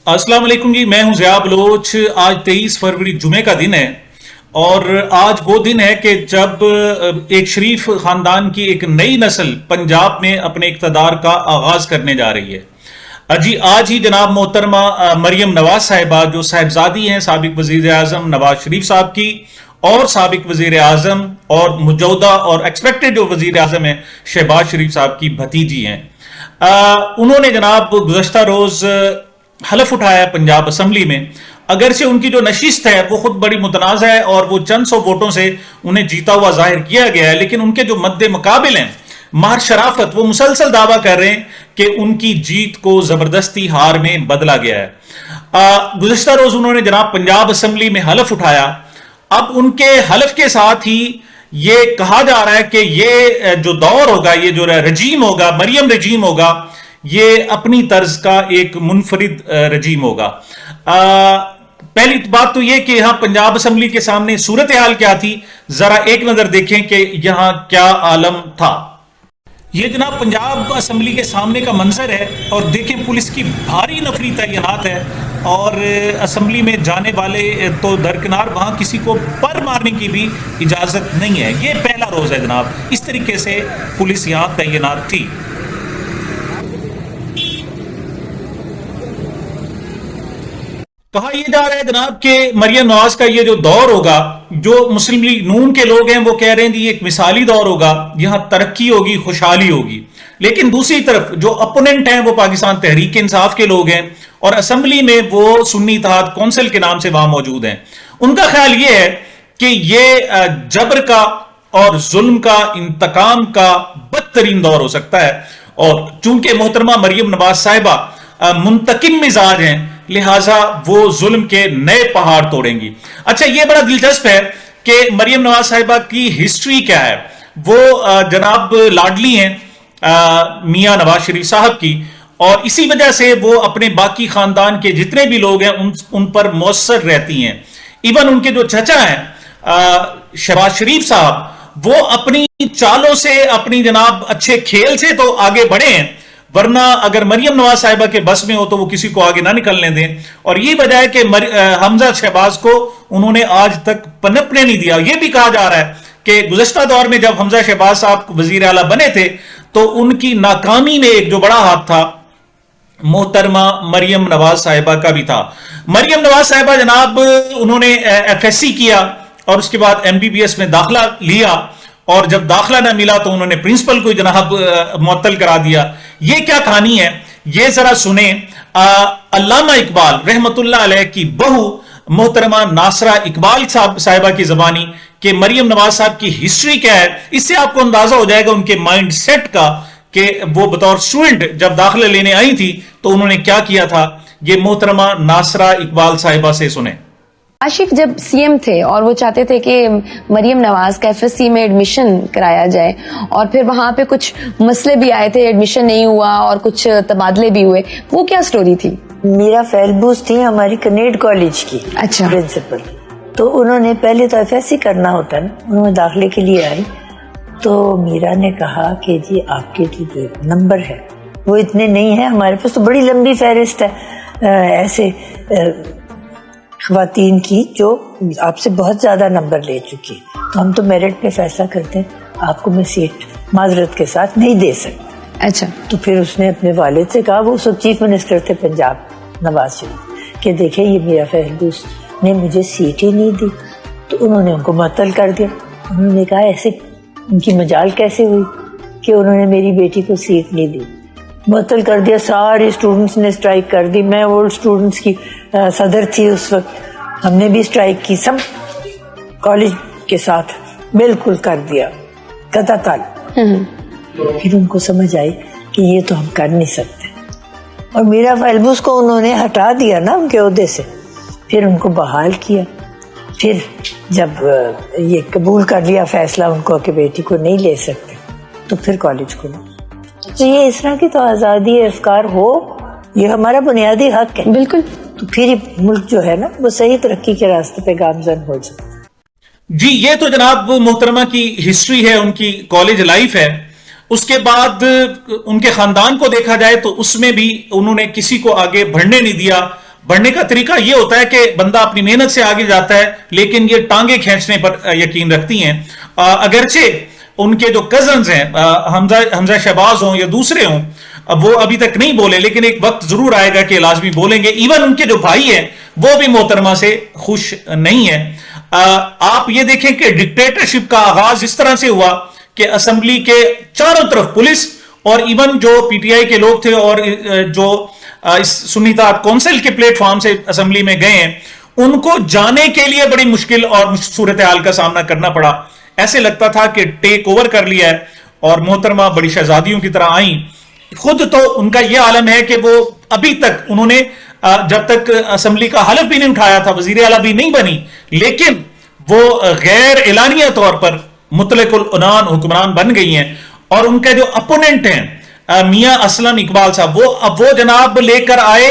السلام علیکم جی، میں ہوں ضیاء بلوچ۔ آج 23 فروری جمعے کا دن ہے اور آج وہ دن ہے کہ جب ایک شریف خاندان کی ایک نئی نسل پنجاب میں اپنے اقتدار کا آغاز کرنے جا رہی ہے۔ جی آج ہی جناب محترمہ مریم نواز صاحبہ جو صاحبزادی ہیں سابق وزیر اعظم نواز شریف صاحب کی اور سابق وزیر اعظم اور موجودہ اور ایکسپیکٹڈ جو وزیر اعظم ہیں شہباز شریف صاحب کی بھتیجی ہیں، انہوں نے جناب گزشتہ روز حلف اٹھایا پنجاب اسمبلی میں۔ اگرچہ ان کی جو نشست ہے وہ خود بڑی متنازع ہے اور وہ چند سو ووٹوں سے انہیں جیتا ہوا ظاہر کیا گیا ہے، لیکن ان کے جو مد مقابل ہیں مہر شرافت، وہ مسلسل دعویٰ کر رہے ہیں کہ ان کی جیت کو زبردستی ہار میں بدلا گیا ہے۔ گزشتہ روز انہوں نے جناب پنجاب اسمبلی میں حلف اٹھایا۔ اب ان کے حلف کے ساتھ ہی یہ کہا جا رہا ہے کہ یہ جو دور ہوگا، یہ جو رجیم ہوگا، مریم رجیم ہوگا، یہ اپنی طرز کا ایک منفرد رجیم ہوگا۔ پہلی بات تو یہ کہ یہاں پنجاب اسمبلی کے سامنے صورتحال کیا تھی، ذرا ایک نظر دیکھیں کہ یہاں کیا عالم تھا۔ یہ جناب پنجاب اسمبلی کے سامنے کا منظر ہے اور دیکھیں پولیس کی بھاری نفری تعینات ہے اور اسمبلی میں جانے والے تو درکنار، وہاں کسی کو پر مارنے کی بھی اجازت نہیں ہے۔ یہ پہلا روز ہے جناب، اس طریقے سے پولیس یہاں تعینات تھی۔ کہا یہ جا رہا ہے جناب کہ مریم نواز کا یہ جو دور ہوگا، جو مسلم لیگ نون کے لوگ ہیں وہ کہہ رہے ہیں کہ یہ ایک مثالی دور ہوگا، یہاں ترقی ہوگی، خوشحالی ہوگی، لیکن دوسری طرف جو اپوننٹ ہیں وہ پاکستان تحریک انصاف کے لوگ ہیں اور اسمبلی میں وہ سنی اتحاد کونسل کے نام سے وہاں موجود ہیں۔ ان کا خیال یہ ہے کہ یہ جبر کا اور ظلم کا، انتقام کا بدترین دور ہو سکتا ہے، اور چونکہ محترمہ مریم نواز صاحبہ منتقم مزاج ہیں لہٰذا وہ ظلم کے نئے پہاڑ توڑیں گی۔ اچھا یہ بڑا دلچسپ ہے کہ مریم نواز صاحبہ کی ہسٹری کیا ہے۔ وہ جناب لاڈلی ہیں میاں نواز شریف صاحب کی، اور اسی وجہ سے وہ اپنے باقی خاندان کے جتنے بھی لوگ ہیں ان پر مؤثر رہتی ہیں۔ ایون ان کے جو چچا ہیں شہباز شریف صاحب، وہ اپنی چالوں سے، اپنی جناب اچھے کھیل سے تو آگے بڑھے ہیں، ورنہ اگر مریم نواز صاحبہ کے بس میں ہو تو وہ کسی کو آگے نہ نکلنے دیں، اور یہ وجہ ہے کہ حمزہ شہباز کو انہوں نے آج تک پنپنے نہیں دیا۔ یہ بھی کہا جا رہا ہے کہ گزشتہ دور میں جب حمزہ شہباز صاحب وزیر اعلیٰ بنے تھے تو ان کی ناکامی میں ایک جو بڑا ہاتھ تھا محترمہ مریم نواز صاحبہ کا بھی تھا۔ مریم نواز صاحبہ جناب انہوں نے ایف ایس سی کیا اور اس کے بعد ایم بی بی ایس میں داخلہ لیا، اور جب داخلہ نہ ملا تو انہوں نے پرنسپل کو جناب معطل کرا دیا۔ یہ کیا کہانی ہے یہ ذرا سنیں۔ علامہ اقبال رحمت اللہ علیہ کی بہو محترمہ ناصرہ اقبال صاحبہ کی زبانی کہ مریم نواز صاحب کی ہسٹری کیا ہے، اس سے آپ کو اندازہ ہو جائے گا ان کے مائنڈ سیٹ کا کہ وہ بطور اسٹوڈنٹ جب داخلہ لینے آئی تھی تو انہوں نے کیا کیا تھا۔ یہ محترمہ ناصرہ اقبال صاحبہ سے سنیں۔ آصف جب سی ایم تھے اور وہ چاہتے تھے کہ مریم نواز کا ایف ایس سی میں ایڈمیشن کرایا جائے، اور پھر وہاں پہ کچھ مسئلے بھی آئے تھے، ایڈمیشن نہیں ہوا اور کچھ تبادلے بھی ہوئے، وہ کیا سٹوری تھی؟ میرا فیلبوس تھی ہماری کنیڈ کالج کی پرنسپل، تو انہوں نے پہلے تو ایف ایس سی کرنا ہوتا ہے نا، انہوں نے داخلے کے لیے آئی تو میرا نے کہا کہ جی آپ کے جو نمبر ہے وہ اتنے نہیں ہیں، ہمارے پاس تو بڑی لمبی فہرست ہے ایسے خواتین کی جو آپ سے بہت زیادہ نمبر لے چکی، تو ہم تو میرٹ پہ فیصلہ کرتے ہیں، آپ کو میں سیٹ معذرت کے ساتھ نہیں دے سکتی۔ اچھا، تو پھر اس نے اپنے والد سے کہا، وہ سب چیف منسٹر تھے پنجاب نواز شریف، کہ دیکھیں یہ میرا فہرست نے مجھے سیٹ ہی نہیں دی، تو انہوں نے ان کو معطل کر دیا۔ انہوں نے کہا ایسے ان کی مجال کیسے ہوئی کہ انہوں نے میری بیٹی کو سیٹ نہیں دی، معطل کر دیا۔ سارے اسٹوڈنٹس نے اسٹرائک کر دی، میں اولڈ اسٹوڈنٹس کی صدر تھی اس وقت، ہم نے بھی اسٹرائک کی، سب کالج کے ساتھ بالکل کر دیا قطع تعلق۔ پھر ان کو سمجھ آئی کہ یہ تو ہم کر نہیں سکتے، اور میرا فیلبوس کو انہوں نے ہٹا دیا نا ان کے عہدے سے، پھر ان کو بحال کیا۔ پھر جب یہ قبول کر لیا فیصلہ ان کو کہ بیٹی کو نہیں لے سکتے، تو پھر کالج کو تو یہ اس طرح کی تو آزادی افکار ہو، یہ ہمارا بنیادی حق ہے بالکل، تو پھر ملک جو ہے نا وہ صحیح ترقی کے راستے پہ گامزن ہو جائے۔ جی یہ تو جناب محترمہ کی ہسٹری ہے، ان کی کالج لائف ہے۔ اس کے بعد ان کے خاندان کو دیکھا جائے تو اس میں بھی انہوں نے کسی کو آگے بڑھنے نہیں دیا، بڑھنے کا طریقہ یہ ہوتا ہے کہ بندہ اپنی محنت سے آگے جاتا ہے، لیکن یہ ٹانگیں کھینچنے پر یقین رکھتی ہیں. اگرچہ ان کے جو کزنز ہیں حمزہ شہباز ہوں یا دوسرے ہوں، وہ ابھی تک نہیں بولے، لیکن ایک وقت ضرور آئے گا کہ لازمی بولیں گے. ایون ان کے جو بھائی ہیں وہ بھی محترمہ سے خوش نہیں ہے. آپ یہ دیکھیں کہ ڈکٹیٹرشپ کا آغاز اس طرح سے ہوا کہ اسمبلی کے چاروں طرف پولیس اور ایون جو پی ٹی آئی کے لوگ تھے اور جو سنی اتحاد کونسل کے پلیٹ فارم سے اسمبلی میں گئے ہیں، ان کو جانے کے لیے بڑی مشکل اور صورتحال کا سامنا کرنا پڑا. ایسے لگتا تھا کہ ٹیک اوور کر لیا ہے اور محترمہ بڑی شہزادیوں کی طرح آئیں. خود تو ان کا یہ عالم ہے کہ وہ ابھی تک انہوں نے جب تک اسمبلی کا حلف بھی نہیں اٹھایا تھا، وزیر اعلیٰ بھی نہیں بنی، لیکن وہ غیر اعلانیہ طور پر مطلق العنان حکمران بن گئی ہیں. اور ان کے جو اپوننٹ ہیں میاں اسلم اقبال صاحب، وہ جناب لے کر آئے،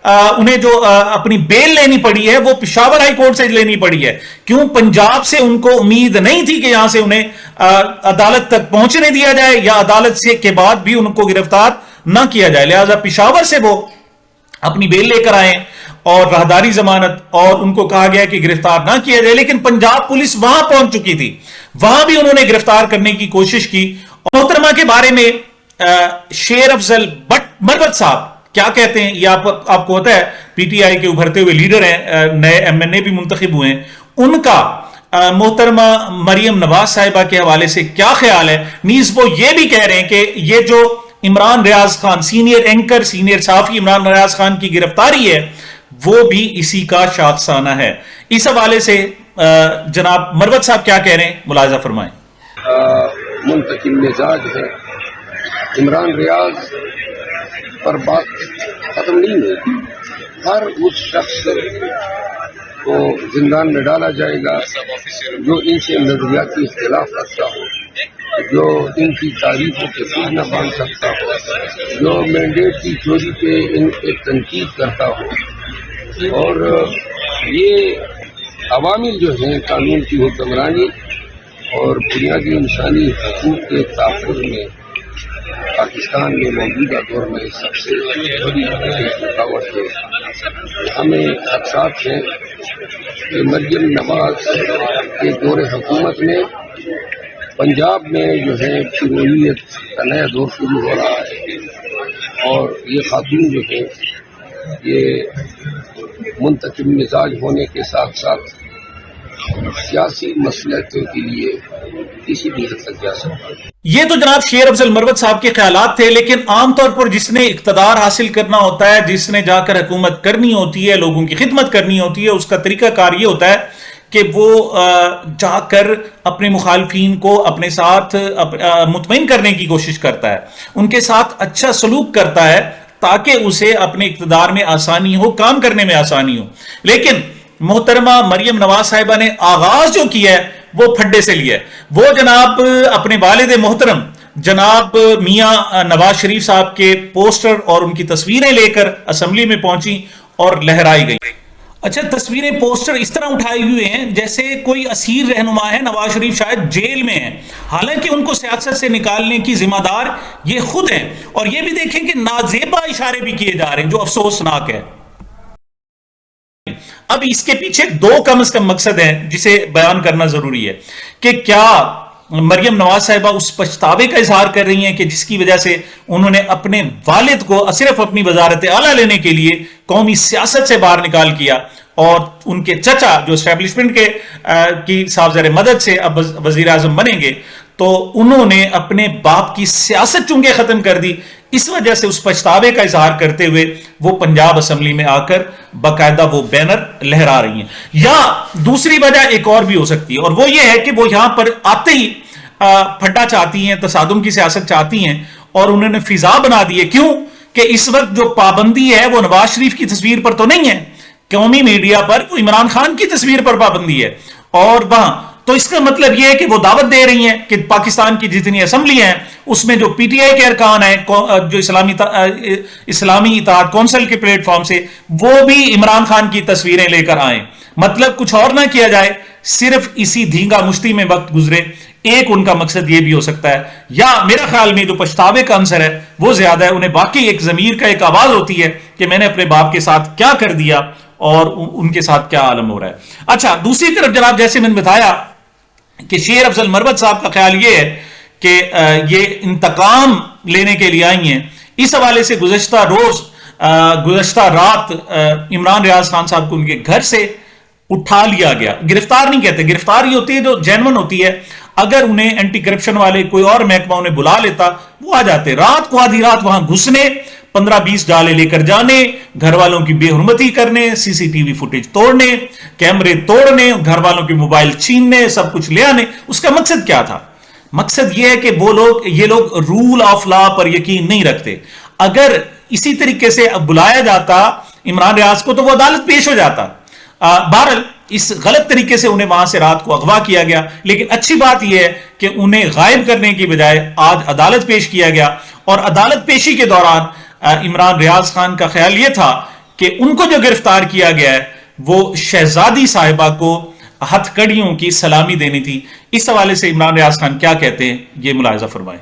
انہیں جو اپنی بیل لینی پڑی ہے وہ پشاور ہائی کورٹ سے لینی پڑی ہے. کیوں؟ پنجاب سے ان کو امید نہیں تھی کہ یہاں سے انہیں عدالت تک پہنچنے دیا جائے یا عدالت سے کے بعد بھی ان کو گرفتار نہ کیا جائے، لہذا پشاور سے وہ اپنی بیل لے کر آئے اور راہداری ضمانت، اور ان کو کہا گیا کہ گرفتار نہ کیا جائے. لیکن پنجاب پولیس وہاں پہنچ چکی تھی، وہاں بھی انہوں نے گرفتار کرنے کی کوشش کی. محترمہ کے بارے میں شیر افضل مروت صاحب کیا کہتے ہیں، یہ آپ کو ہوتا ہے پی ٹی آئی کے ابھرتے ہوئے لیڈر ہیں، نئے ایم این اے بھی منتخب ہوئے ہیں، ان کا محترمہ مریم نواز صاحبہ کے حوالے سے کیا خیال ہے. نیز وہ یہ بھی کہہ رہے ہیں کہ یہ جو عمران ریاض خان سینئر اینکر سینئر صحافی عمران ریاض خان کی گرفتاری ہے وہ بھی اسی کا شاخسانہ ہے. اس حوالے سے جناب مروت صاحب کیا کہہ رہے ہیں، ملاحظہ فرمائیں. منتقم مزاج ہے، عمران ریاض پر بات ختم نہیں ہوئی. ہر اس شخص کو زندان میں ڈالا جائے گا جو ان سے نظریاتی اختلاف رکھتا ہو، جو ان کی تعریفوں کے پھول نہ باندھ سکتا ہو، جو مینڈیٹ کی چوری پہ ان پہ تنقید کرتا ہو. اور یہ عوامل جو ہیں قانون کی حکمرانی اور بنیادی انسانی حقوق کے تحفظ میں پاکستان میں موجودہ دور میں سب سے بڑی رکاوٹ ہے. ہمیں خدشات ہیں کہ مریم نواز کے دور حکومت میں پنجاب میں جو ہے شمولیت کا نیا دور شروع ہو رہا ہے، اور یہ خاتون جو ہے یہ منتقم مزاج ہونے کے ساتھ ساتھ سیاسی مصلحتوں کے لیے کسی بھی حد تک جا سکتا ہے. یہ تو جناب شیر افضل مروت صاحب کے خیالات تھے، لیکن عام طور پر جس نے اقتدار حاصل کرنا ہوتا ہے، جس نے جا کر حکومت کرنی ہوتی ہے، لوگوں کی خدمت کرنی ہوتی ہے، اس کا طریقہ کار یہ ہوتا ہے کہ وہ جا کر اپنے مخالفین کو اپنے ساتھ مطمئن کرنے کی کوشش کرتا ہے، ان کے ساتھ اچھا سلوک کرتا ہے تاکہ اسے اپنے اقتدار میں آسانی ہو، کام کرنے میں آسانی ہو. لیکن محترمہ مریم نواز صاحبہ نے آغاز جو کیا ہے وہ پھڈے سے لیا ہے. وہ جناب اپنے والد محترم جناب میاں نواز شریف صاحب کے پوسٹر اور ان کی تصویریں لے کر اسمبلی میں پہنچی اور لہرائی گئی. اچھا، تصویریں پوسٹر اس طرح اٹھائے ہوئے ہیں جیسے کوئی اسیر رہنما ہے، نواز شریف شاید جیل میں ہیں، حالانکہ ان کو سیاست سے نکالنے کی ذمہ دار یہ خود ہیں. اور یہ بھی دیکھیں کہ نازیبا اشارے بھی کیے جا رہے ہیں جو افسوسناک ہے. اب اس کے پیچھے دو کم از کم مقصد ہیں جسے بیان کرنا ضروری ہے کہ کیا مریم نواز صاحبہ اس پچھتاوے کا اظہار کر رہی ہیں کہ جس کی وجہ سے انہوں نے اپنے والد کو صرف اپنی وزارت اعلیٰ لینے کے لیے قومی سیاست سے باہر نکال کیا، اور ان کے چچا جو اسٹیبلشمنٹ کی صاحب زر مدد سے اب وزیر اعظم بنیں گے، تو انہوں نے اپنے باپ کی سیاست چونکہ ختم کر دی. اس وجہ سے اس پچھتاوے کا اظہار کرتے ہوئے وہ پنجاب اسمبلی میں آ کر باقاعدہ وہ بینر لہرا رہی ہیں. یا دوسری وجہ ایک اور بھی ہو سکتی ہے، اور وہ یہ ہے کہ وہ یہاں پر آتے ہی پھٹا چاہتی ہیں، تصادم کی سیاست چاہتی ہیں، اور انہوں نے فضا بنا دی ہے. کیوں کہ اس وقت جو پابندی ہے وہ نواز شریف کی تصویر پر تو نہیں ہے، قومی میڈیا پر وہ عمران خان کی تصویر پر پابندی ہے. اور وہاں تو اس کا مطلب یہ ہے کہ وہ دعوت دے رہی ہیں کہ پاکستان کی جتنی اسمبلی ہیں اس میں جو پی ٹی آئی کے ارکان ہیں، جو اسلامی اتحاد کونسل کے پلیٹ فارم سے، وہ بھی عمران خان کی تصویریں لے کر آئیں. مطلب کچھ اور نہ کیا جائے، صرف اسی دھینگا مشتی میں وقت گزرے، ایک ان کا مقصد یہ بھی ہو سکتا ہے، یا میرا خیال میں جو پچھتاوے کا عنصر ہے وہ زیادہ ہے، انہیں باقی ایک ضمیر کا ایک آواز ہوتی ہے کہ میں نے اپنے باپ کے ساتھ کیا کر دیا اور ان کے ساتھ کیا عالم ہو رہا ہے۔ اچھا، دوسری طرف جناب جیسے میں نے بتایا کہ شیر افضل مربت صاحب کا خیال یہ ہے کہ یہ انتقام لینے کے لیے آئی ہیں، اس حوالے سے گزشتہ رات عمران ریاض خان صاحب کو ان کے گھر سے اٹھا لیا گیا، گرفتار نہیں کہتے، گرفتاری ہوتی ہے جو جینون ہوتی ہے، اگر انہیں اینٹی کرپشن والے کوئی اور محکمہ انہیں بلا لیتا وہ آ جاتے، رات کو آدھی رات وہاں گھسنے، 15-20 ڈالے لے کر جانے، گھر والوں کی بے حرمتی کرنے، سی سی ٹی وی فوٹیج توڑنے، کیمرے توڑنے، گھر والوں کے موبائل چھیننے، سب کچھ لے آنے۔ اس کا مقصد کیا تھا؟ مقصد یہ ہے کہ یہ لوگ رول آف لا پر یقین نہیں رکھتے۔ اگر اسی طریقے سے بلایا جاتا عمران ریاض کو تو وہ عدالت پیش ہو جاتا۔ بہرحال اس غلط طریقے سے انہیں وہاں سے رات کو اغوا کیا گیا، لیکن اچھی بات یہ ہے کہ انہیں غائب کرنے کی بجائے آج عدالت پیش کیا گیا، اور عدالت پیشی کے دوران عمران ریاض خان کا خیال یہ تھا کہ ان کو جو گرفتار کیا گیا ہے وہ شہزادی صاحبہ کو ہتھ کڑیوں کی سلامی دینی تھی۔ اس حوالے سے عمران ریاض خان کیا کہتے ہیں یہ ملاحظہ فرمائیں۔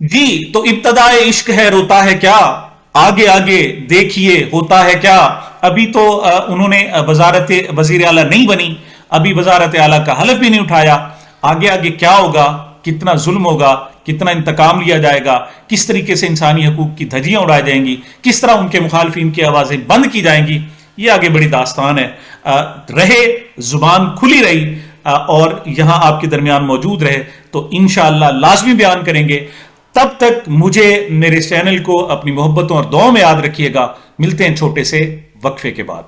جی تو ابتدائے عشق ہے روتا ہے کیا، آگے آگے دیکھیے ہوتا ہے کیا۔ ابھی تو انہوں نے وزارت وزیر اعلیٰ نہیں بنی، ابھی وزارت اعلیٰ کا حلف بھی نہیں اٹھایا، آگے آگے کیا ہوگا، کتنا ظلم ہوگا، کتنا انتقام لیا جائے گا، کس طریقے سے انسانی حقوق کی دھجیاں اڑائی جائیں گی، کس طرح ان کے مخالفین کی آوازیں بند کی جائیں گی، یہ آگے بڑی داستان ہے۔ رہے زبان کھلی رہی اور یہاں آپ کے درمیان موجود رہے تو انشاءاللہ لازمی بیان کریں گے۔ تب تک مجھے میرے چینل کو اپنی محبتوں اور دعاؤں میں یاد رکھیے گا۔ ملتے ہیں چھوٹے سے وقفے کے بعد۔